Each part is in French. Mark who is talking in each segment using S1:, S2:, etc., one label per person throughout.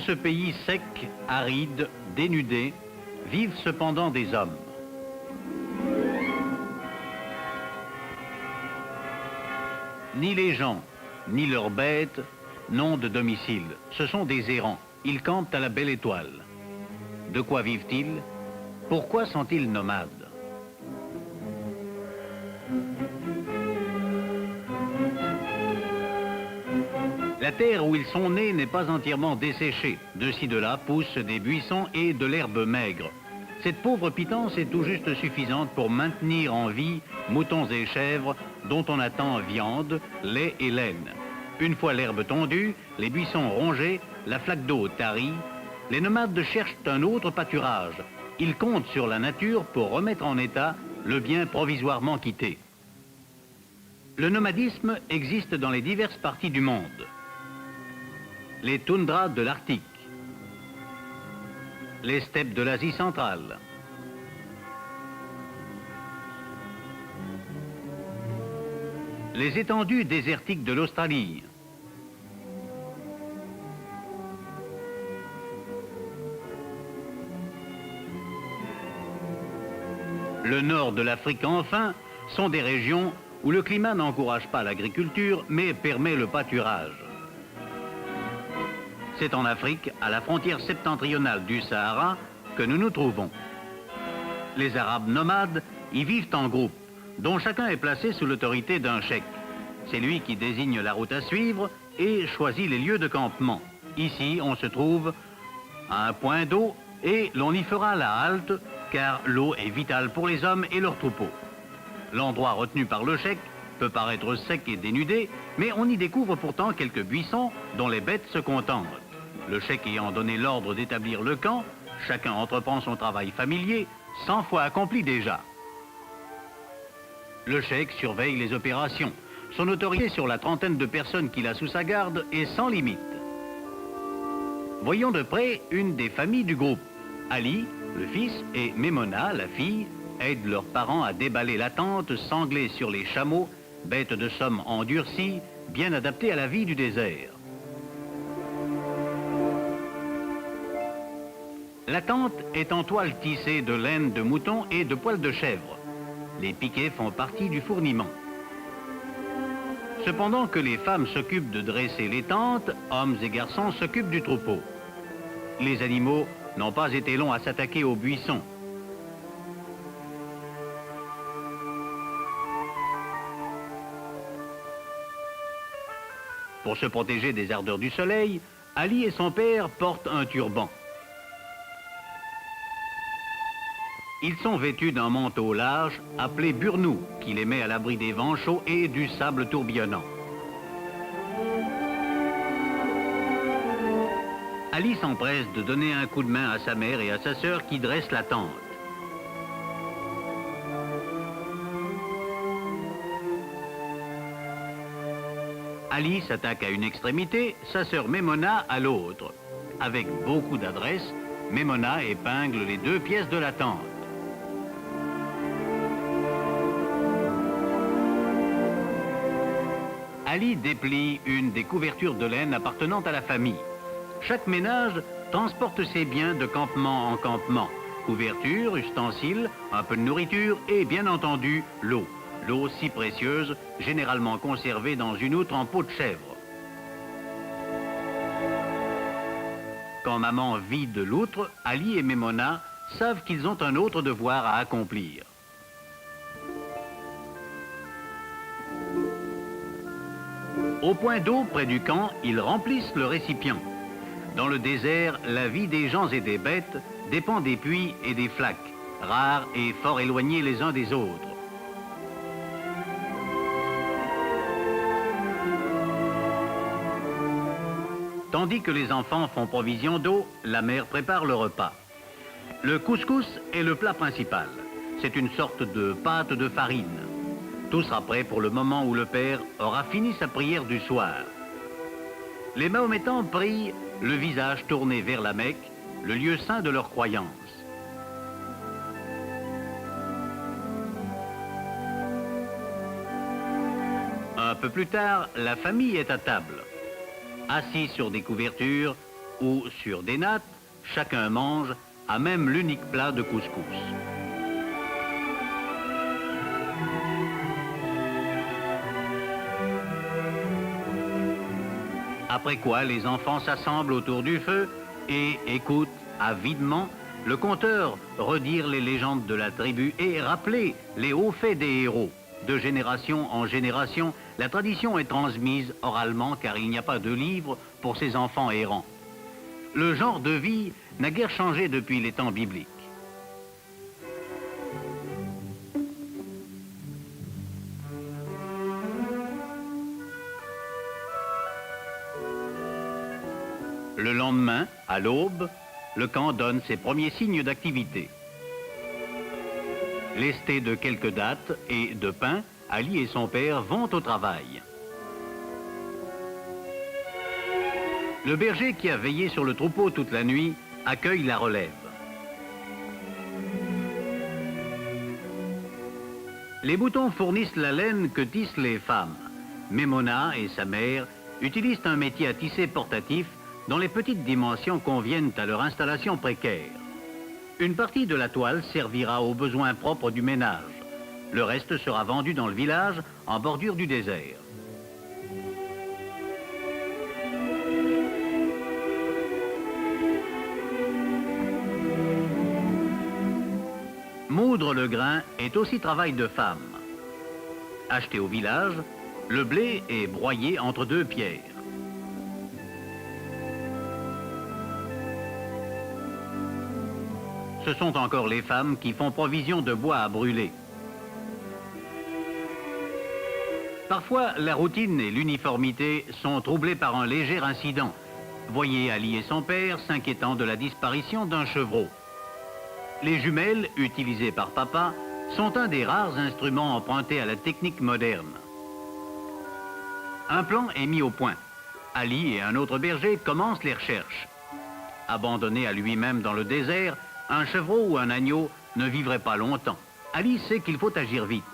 S1: ce pays sec, aride, dénudé, vivent cependant des hommes. Ni les gens, ni leurs bêtes n'ont de domicile. Ce sont des errants. Ils campent à la belle étoile. De quoi vivent-ils? Pourquoi sont-ils nomades? La terre où ils sont nés n'est pas entièrement desséchée. De ci de là poussent des buissons et de l'herbe maigre. Cette pauvre pitance est tout juste suffisante pour maintenir en vie moutons et chèvres dont on attend viande, lait et laine. Une fois l'herbe tondue, les buissons rongés, la flaque d'eau tarie, les nomades cherchent un autre pâturage. Ils comptent sur la nature pour remettre en état le bien provisoirement quitté. Le nomadisme existe dans les diverses parties du monde. Les toundras de l'Arctique, les steppes de l'Asie centrale, les étendues désertiques de l'Australie, le nord de l'Afrique enfin sont des régions où le climat n'encourage pas l'agriculture mais permet le pâturage. C'est en Afrique, à la frontière septentrionale du Sahara, que nous nous trouvons. Les Arabes nomades y vivent en groupe, dont chacun est placé sous l'autorité d'un cheikh. C'est lui qui désigne la route à suivre et choisit les lieux de campement. Ici, on se trouve à un point d'eau et l'on y fera la halte, car l'eau est vitale pour les hommes et leurs troupeaux. L'endroit retenu par le cheikh peut paraître sec et dénudé, mais on y découvre pourtant quelques buissons dont les bêtes se contentent. Le cheikh ayant donné l'ordre d'établir le camp, chacun entreprend son travail familier, 100 fois accompli déjà. Le cheikh surveille les opérations. Son autorité sur la trentaine de personnes qu'il a sous sa garde est sans limite. Voyons de près une des familles du groupe. Ali, le fils, et Memona, la fille, aident leurs parents à déballer la tente sanglée sur les chameaux, bêtes de somme endurcies, bien adaptées à la vie du désert. La tente est en toile tissée de laine de mouton et de poils de chèvre. Les piquets font partie du fourniment. Cependant que les femmes s'occupent de dresser les tentes, hommes et garçons s'occupent du troupeau. Les animaux n'ont pas été longs à s'attaquer aux buissons. Pour se protéger des ardeurs du soleil, Ali et son père portent un turban. Ils sont vêtus d'un manteau large appelé burnou, qui les met à l'abri des vents chauds et du sable tourbillonnant. Ali s'empresse de donner un coup de main à sa mère et à sa sœur qui dressent la tente. Ali s'attaque à une extrémité, sa sœur Memona à l'autre. Avec beaucoup d'adresse, Memona épingle les deux pièces de la tente. Ali déplie une des couvertures de laine appartenant à la famille. Chaque ménage transporte ses biens de campement en campement. Couverture, ustensiles, un peu de nourriture et bien entendu l'eau. L'eau si précieuse, généralement conservée dans une outre en peau de chèvre. Quand maman vide l'outre, Ali et Memona savent qu'ils ont un autre devoir à accomplir. Au point d'eau près du camp, ils remplissent le récipient. Dans le désert, la vie des gens et des bêtes dépend des puits et des flaques, rares et fort éloignés les uns des autres. Tandis que les enfants font provision d'eau, la mère prépare le repas. Le couscous est le plat principal. C'est une sorte de pâte de farine. Tout sera prêt pour le moment où le père aura fini sa prière du soir. Les Mahométans prient, le visage tourné vers la Mecque, le lieu saint de leur croyance. Un peu plus tard, la famille est à table. Assis sur des couvertures, où, sur des nattes, chacun mange à même l'unique plat de couscous. Après quoi, les enfants s'assemblent autour du feu et écoutent avidement le conteur redire les légendes de la tribu et rappeler les hauts faits des héros. De génération en génération, la tradition est transmise oralement car il n'y a pas de livre pour ces enfants errants. Le genre de vie n'a guère changé depuis les temps bibliques. Le lendemain, à l'aube, le camp donne ses premiers signes d'activité. Lestés de quelques dattes et de pain, Ali et son père vont au travail. Le berger qui a veillé sur le troupeau toute la nuit accueille la relève. Les moutons fournissent la laine que tissent les femmes. Memona et sa mère utilisent un métier à tisser portatif dont les petites dimensions conviennent à leur installation précaire. Une partie de la toile servira aux besoins propres du ménage. Le reste sera vendu dans le village en bordure du désert. Moudre le grain est aussi travail de femme. Acheté au village, le blé est broyé entre deux pierres. Ce sont encore les femmes qui font provision de bois à brûler. Parfois, la routine et l'uniformité sont troublées par un léger incident. Voyez Ali et son père s'inquiétant de la disparition d'un chevreau. Les jumelles, utilisées par papa, sont un des rares instruments empruntés à la technique moderne. Un plan est mis au point. Ali et un autre berger commencent les recherches. Abandonné à lui-même dans le désert, un chevreau ou un agneau ne vivrait pas longtemps. Ali sait qu'il faut agir vite.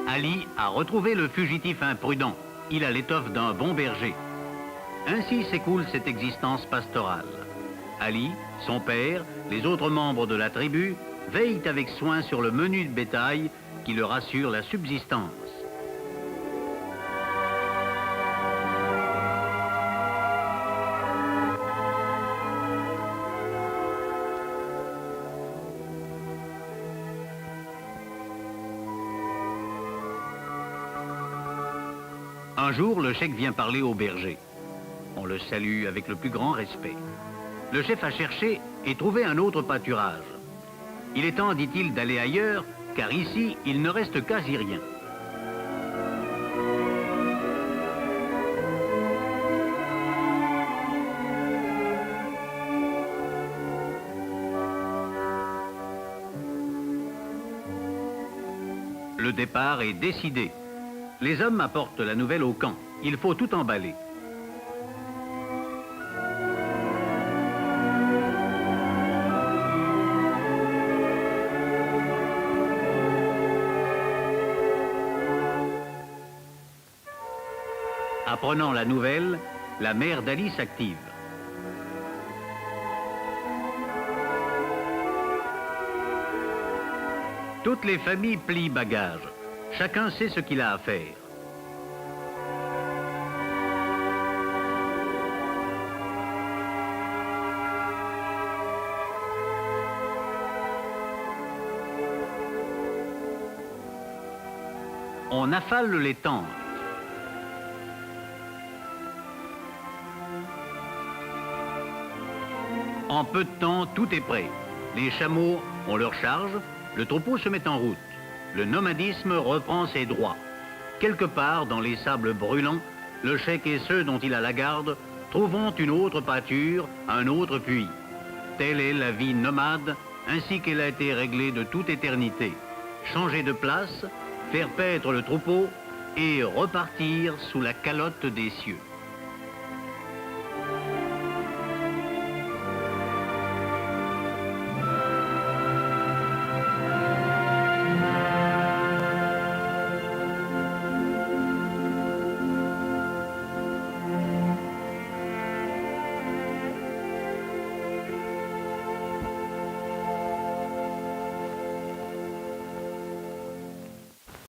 S1: Ali a retrouvé le fugitif imprudent. Il a l'étoffe d'un bon berger. Ainsi s'écoule cette existence pastorale. Ali, son père, les autres membres de la tribu veillent avec soin sur le menu de bétail qui leur assure la subsistance. Un jour, le cheikh vient parler au berger. On le salue avec le plus grand respect. Le chef a cherché et trouvé un autre pâturage. Il est temps, dit-il, d'aller ailleurs, car ici, il ne reste quasi rien. Le départ est décidé. Les hommes apportent la nouvelle au camp. Il faut tout emballer. Apprenant la nouvelle, la mère d'Ali s'active. Toutes les familles plient bagages. Chacun sait ce qu'il a à faire. On affale les tentes. En peu de temps, tout est prêt. Les chameaux ont leur charge, le troupeau se met en route. Le nomadisme reprend ses droits. Quelque part dans les sables brûlants, le cheikh et ceux dont il a la garde trouveront une autre pâture, un autre puits. Telle est la vie nomade, ainsi qu'elle a été réglée de toute éternité. Changer de place, faire paître le troupeau et repartir sous la calotte des cieux.